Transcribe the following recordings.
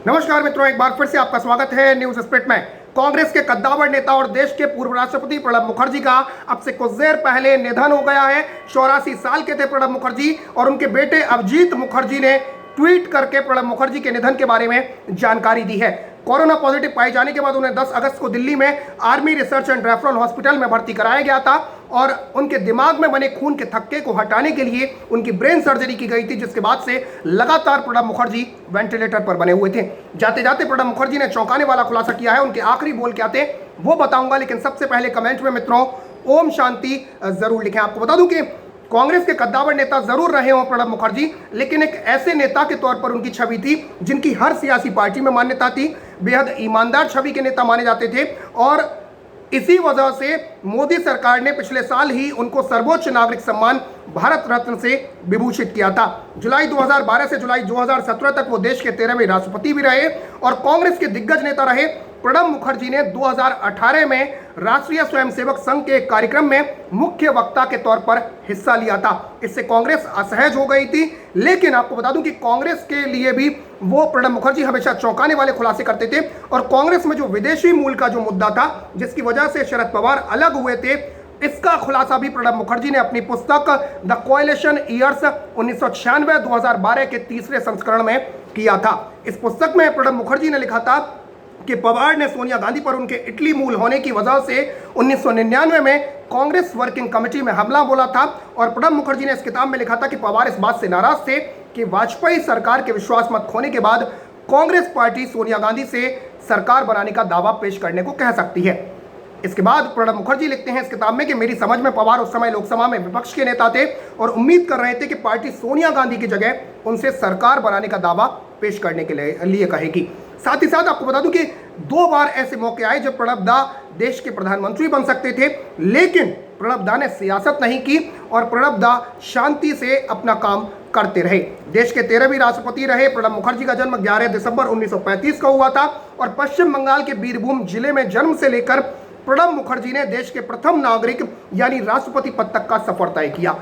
नमस्कार मित्रों, एक बार फिर से आपका स्वागत है न्यूज स्प्रिट में। कांग्रेस के कद्दावर नेता और देश के पूर्व राष्ट्रपति प्रणब मुखर्जी का अब से कुछ देर पहले निधन हो गया है। 84 साल के थे प्रणब मुखर्जी और उनके बेटे अभिजीत मुखर्जी ने ट्वीट करके प्रणब मुखर्जी के निधन के बारे में जानकारी दी है। कोरोना पॉजिटिव पाए जाने के बाद उन्हें 10 अगस्त को दिल्ली में army research and referral hospital में भर्ती कराया गया था और उनके दिमाग में बने खून के थक्के को हटाने के लिए उनकी ब्रेन सर्जरी की गई थी, जिसके बाद से लगातार प्रणब मुखर्जी वेंटिलेटर पर बने हुए थे। जाते जाते प्रणब मुखर्जी ने चौंकाने वाला खुलासा किया है। उनके आखिरी बोल क्या थे वो बताऊंगा, लेकिन सबसे पहले कमेंट में मित्रों ओम शांति जरूर लिखें। आपको बता दूं कि कांग्रेस के कद्दावर नेता जरूर रहे हों प्रणब मुखर्जी, लेकिन एक ऐसे नेता के तौर पर उनकी छवि थी जिनकी हर सियासी पार्टी में मान्यता थी। बेहद ईमानदार छवि के नेता माने जाते थे और इसी वजह से मोदी सरकार ने पिछले साल ही उनको सर्वोच्च नागरिक सम्मान भारत रत्न से विभूषित किया था। जुलाई 2012 से जुलाई 2017 तक वो देश के 13वें राष्ट्रपति भी रहे और कांग्रेस के दिग्गज नेता रहे। प्रणब मुखर्जी ने 2018 में राष्ट्रीय स्वयंसेवक संघ के कार्यक्रम में मुख्य वक्ता के तौर पर हिस्सा लिया था। इससे कांग्रेस असहज हो गई थी, लेकिन आपको बता दूं कि कांग्रेस के लिए भी वो प्रणब मुखर्जी हमेशा चौंकाने वाले खुलासे करते थे और कांग्रेस में जो विदेशी मूल का जो मुद्दा था जिसकी वजह से शरद पवार अलग हुए थे, इसका खुलासा भी प्रणब मुखर्जी ने अपनी पुस्तक द कोएलिशन ईयर्स 1996-2012 के तीसरे संस्करण में किया था। इस पुस्तक में प्रणब मुखर्जी ने लिखा था कि पवार ने सोनिया गांधी पर उनके इटली मूल होने की वजह से 1999 में कांग्रेस वर्किंग कमेटी में हमला बोला था और प्रणब मुखर्जी ने इस किताब में लिखा था कि पवार इस बात से नाराज थे कि वाजपेयी सरकार के विश्वास मत खोने के बाद कांग्रेस पार्टी सोनिया गांधी से सरकार बनाने का दावा पेश करने को कह सकती है। इसके बाद प्रणब मुखर्जी लिखते हैं इस किताब में कि मेरी समझ में पवार उस समय लोकसभा में विपक्ष के नेता थे और उम्मीद कर रहे थे कि पार्टी सोनिया गांधी की जगह उनसे सरकार बनाने का दावा पेश करने के लिए कहेगी। साथ ही साथ आपको बता दूं कि 2 बार ऐसे मौके आए जब प्रणब दा देश के प्रधानमंत्री बन सकते थे, लेकिन प्रणब दा ने सियासत नहीं की और प्रणब दा शांति से अपना काम करते रहे। देश के 13वें राष्ट्रपति रहे। प्रणब मुखर्जी का जन्म 11 दिसंबर 1935 को हुआ था और पश्चिम बंगाल के बीरभूम जिले में जन्म से लेकर प्रणब मुखर्जी ने देश के प्रथम नागरिक यानी राष्ट्रपति पद तक का सफर तय किया।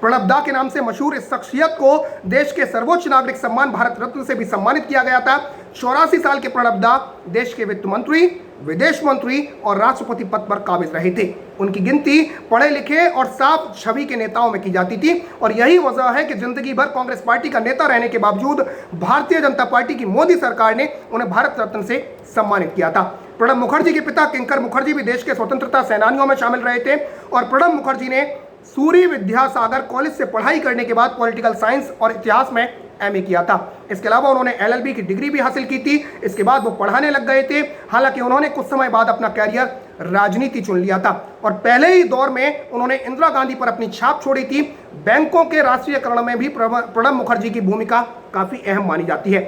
प्रणब दा के नाम से मशहूर इस शख्सियत को देश के सर्वोच्च नागरिक सम्मान भारत रत्न से भी सम्मानित किया गया था। 84 साल के प्रणब दा देश के वित्त मंत्री, विदेश मंत्री और राष्ट्रपति पद पर काबिज रहे थे। उनकी गिनती पढ़े लिखे और साफ छवि के नेताओं में की जाती थी और यही वजह है कि जिंदगी भर कांग्रेस पार्टी का नेता रहने के बावजूद भारतीय जनता पार्टी की मोदी सरकार ने उन्हें भारत रत्न से सम्मानित किया था। प्रणब मुखर्जी के पिता किंकर मुखर्जी भी देश के स्वतंत्रता सेनानियों में शामिल रहे थे और प्रणब मुखर्जी ने सूरी विद्यासागर कॉलेज से पढ़ाई करने के बाद पॉलिटिकल साइंस और इतिहास में एमए किया था। इसके अलावा उन्होंने एलएलबी की डिग्री भी हासिल की थी। इसके बाद वो पढ़ाने लग गए थे। हालांकि उन्होंने कुछ समय बाद अपना कैरियर राजनीति चुन लिया था और पहले ही दौर में उन्होंने इंदिरा गांधी पर अपनी छाप छोड़ी थी। बैंकों के राष्ट्रीयकरण में भी प्रणब मुखर्जी की भूमिका काफी अहम मानी जाती है।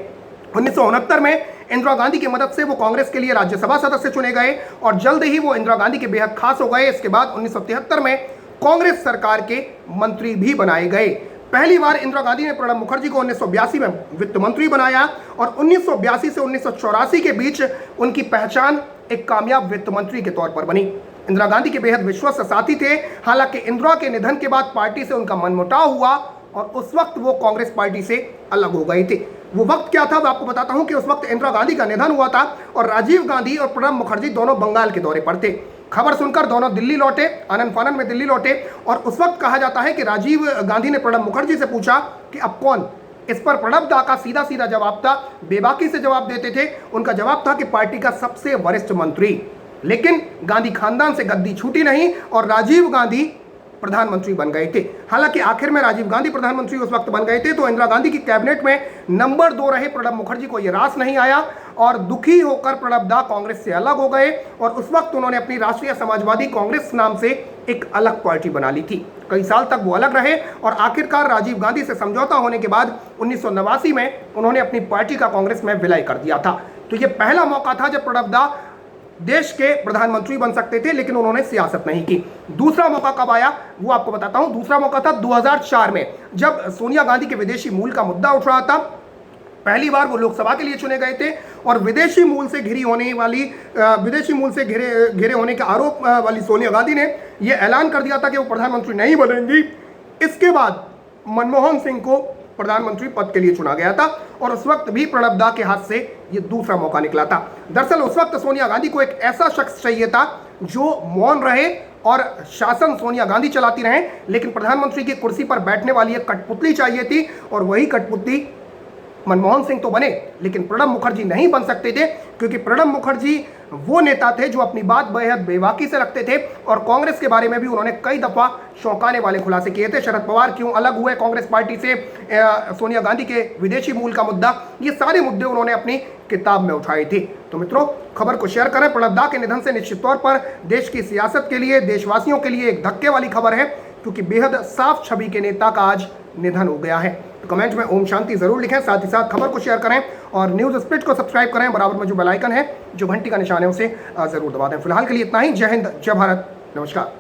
1969 में इंदिरा गांधी की मदद से वो कांग्रेस के लिए राज्यसभा सदस्य चुने गए और जल्द ही वो इंदिरा गांधी के बेहद खास हो गए। इसके बाद 1973 में कांग्रेस सरकार के मंत्री भी बनाए गए। पहली बार इंदिरा गांधी ने प्रणब मुखर्जी को 1982 में वित्त मंत्री बनाया और 1982 से 1984 के बीच उनकी पहचान एक कामयाब वित्त मंत्री के तौर पर बनी। इंदिरा गांधी के बेहद विश्वस्त साथी थे। हालांकि इंदिरा के निधन के बाद पार्टी से उनका मनमुटाव हुआ और उस वक्त वो कांग्रेस पार्टी से अलग हो गए थे। वो वक्त क्या था मैं आपको बताता हूं कि उस वक्त इंदिरा गांधी का निधन हुआ था और राजीव गांधी और प्रणब मुखर्जी दोनों बंगाल के दौरे पर थे। खबर सुनकर दोनों दिल्ली लौटे, आनंद फानन में दिल्ली लौटे और उस वक्त कहा जाता है कि राजीव गांधी ने प्रणब मुखर्जी से पूछा कि अब कौन। इस पर प्रणब दा का सीधा सीधा जवाब था, बेबाकी से जवाब देते थे। उनका जवाब था कि पार्टी का सबसे वरिष्ठ मंत्री। लेकिन गांधी खानदान से गद्दी छूटी नहीं और राजीव गांधी प्रधानमंत्री बन गए थे। हालांकि आखिर में राजीव गांधी प्रधानमंत्री उस वक्त बन गए थे तो इंदिरा गांधी की कैबिनेट में नंबर 2 रहे प्रणब मुखर्जी को यह रास नहीं आया और दुखी होकर प्रणब दा कांग्रेस से अलग हो गए और उस वक्त उन्होंने अपनी राष्ट्रीय समाजवादी कांग्रेस नाम से एक अलग पार्टी बना ली थी। कई साल तक वो अलग रहे और आखिरकार राजीव गांधी से समझौता होने के बाद 1989 में उन्होंने अपनी पार्टी का कांग्रेस में विलय कर दिया था। तो ये पहला मौका था जब प्रणब दा देश के प्रधानमंत्री बन सकते थे, लेकिन उन्होंने सियासत नहीं की। दूसरा मौका कब आया वो आपको बताता हूं। दूसरा मौका था 2004 में जब सोनिया गांधी के विदेशी मूल का मुद्दा उठ रहा था। पहली बार वो लोकसभा के लिए चुने गए थे और विदेशी मूल से घिरे होने के आरोप वाली सोनिया गांधी ने यह ऐलान कर दिया था कि वो प्रधानमंत्री नहीं बनेंगी। इसके बाद मनमोहन सिंह को प्रधानमंत्री पद के लिए चुना गया था और उस वक्त भी प्रणब दा के हाथ से ये दूसरा मौका निकला था। दरअसल उस वक्त सोनिया गांधी को एक ऐसा शख्स चाहिए था जो मौन रहे और शासन सोनिया गांधी चलाती रहे, लेकिन प्रधानमंत्री की कुर्सी पर बैठने वाली एक कठपुतली चाहिए थी, और वही कठपुतली मनमोहन सिंह तो बने, लेकिन प्रणब मुखर्जी नहीं बन सकते थे, क्योंकि प्रणब मुखर्जी वो नेता थे जो अपनी बात बेहद बेबाकी से रखते थे, और कांग्रेस के बारे में भी उन्होंने कई दफा चौंकाने वाले खुलासे किए थे। शरद पवार क्यों अलग हुए कांग्रेस पार्टी से, सोनिया गांधी के विदेशी मूल का मुद्दा, ये सारे मुद्दे उन्होंने अपनी किताब में उठाए थे। तो मित्रों, खबर को शेयर करें। प्रणब दा के निधन से निश्चित तौर पर देश की सियासत के लिए, देशवासियों के लिए एक धक्के वाली खबर है, क्योंकि बेहद साफ छवि के नेता का आज निधन हो गया है। तो कमेंट में ओम शांति जरूर लिखें, साथ ही साथ खबर को शेयर करें और न्यूज़ स्प्लिट को सब्सक्राइब करें। बराबर में जो बेल आइकन है, जो घंटी का निशान है, उसे जरूर दबा दें। फिलहाल के लिए इतना ही। जय हिंद, जय भारत, नमस्कार।